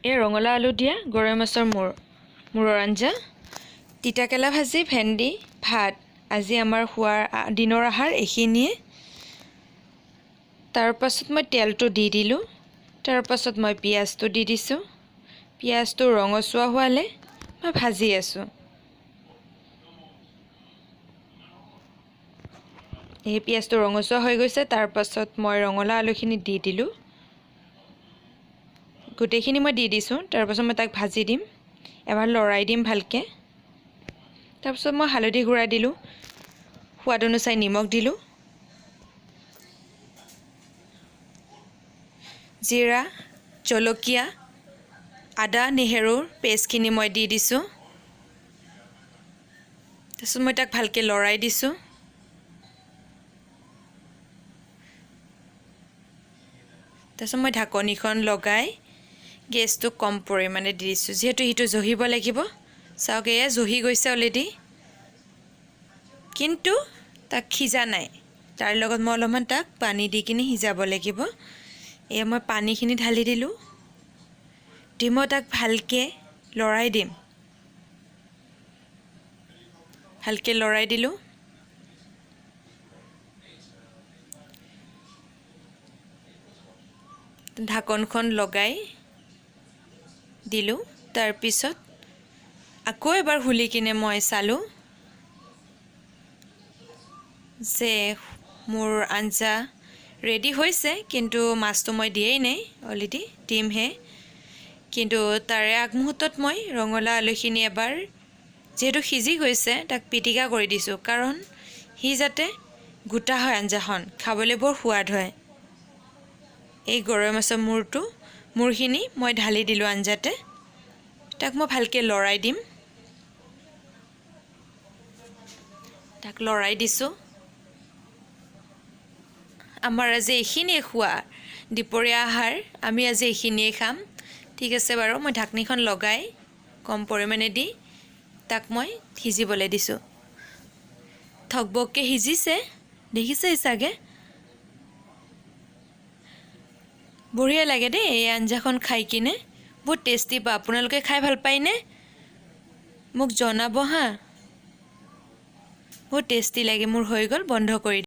এই ৰঙালাও আলু দিয়া গৰৈ মাছৰ মূৰৰ আঞ্জা, তিতাকেলা ভাজি, ভেন্দি, ভাত। আজি আমাৰ দিনৰ আহাৰ এইখিনিয়ে। তাৰ পাছত মই তেলটো দি দিলোঁ। তাৰ পাছত মই পিঁয়াজটো দি দিছোঁ। পিঁয়াজটো ৰঙচুৱা হোৱালে মই ভাজি আছোঁ। এই পিঁয়াজটো ৰঙচুৱা হৈ গৈছে। তাৰ পাছত মই ৰঙালাও আলুখিনি দি দিলোঁ। গোটেইখিনি মই দি দিছোঁ। তাৰপাছত মই তাক ভাজি দিম, এবাৰ লৰাই দিম ভালকৈ। তাৰপিছত মই হালধি গুড়া দিলোঁ, সোৱাদ অনুযায়ী নিমখ দিলোঁ, জিৰা, জলকীয়া, আদা নহৰুৰ পেষ্টখিনি মই দি দিছোঁ। তাৰপিছত মই তাক ভালকৈ লৰাই দিছোঁ। তাৰপিছত মই ঢাকনিখন লগাই গেছটো কম পৰিমাণে দি দিছোঁ, যিহেতু সিটো জহিব লাগিব। চাওক, এয়া জহি গৈছে অলৰেডি, কিন্তু তাক সিজা নাই। তাৰ লগত মই অলপমান তাক পানী দি কিনে সিজাব লাগিব। এয়া মই পানীখিনি ঢালি দিলোঁ, দি মই তাক ভালকৈ লৰাই দিম। ভালকৈ লৰাই দিলোঁ। ঢাকনখন লগাই দিলোঁ। তাৰপিছত আকৌ এবাৰ খুলি কিনে মই চালোঁ যে মোৰ আঞ্জা ৰেডি হৈছে, কিন্তু মাছটো মই দিয়েই নাই, অলৰেডি দিমহে। কিন্তু তাৰে আগমুহূৰ্তত মই ৰঙালাও আলুখিনি এবাৰ, যিহেতু সিজি গৈছে, তাক পিটিকা কৰি দিছোঁ, কাৰণ সি যাতে গোটা হয়, আঞ্জাখন খাবলৈ বৰ সোৱাদ হয়। এই গৰৈ মাছৰ মূৰখিনি মই ঢালি দিলোঁ আঞ্জাতে। তাক মই ভালকৈ লৰাই দিম। তাক লৰাই দিছোঁ। আমাৰ আজি এইখিনিয়ে খোৱা দুপৰীয়া আহাৰ, আমি আজি এইখিনিয়ে খাম। ঠিক আছে বাৰু, মই ঢাকনিখন লগাই কম পৰিমাণে দি তাক মই সিজিবলৈ দিছোঁ। থকবককৈ সিজিছে, দেখিছেই চাগে। বঢ়িয়া লাগে দেই এই আঞ্জাখন খাই কিনে, বহুত টেষ্টি পাওঁ। আপোনালোকে খাই ভাল পায়নে? মোক জনাব হা। বহুত টেষ্টি লাগে। মোৰ হৈ গ'ল, বন্ধ কৰি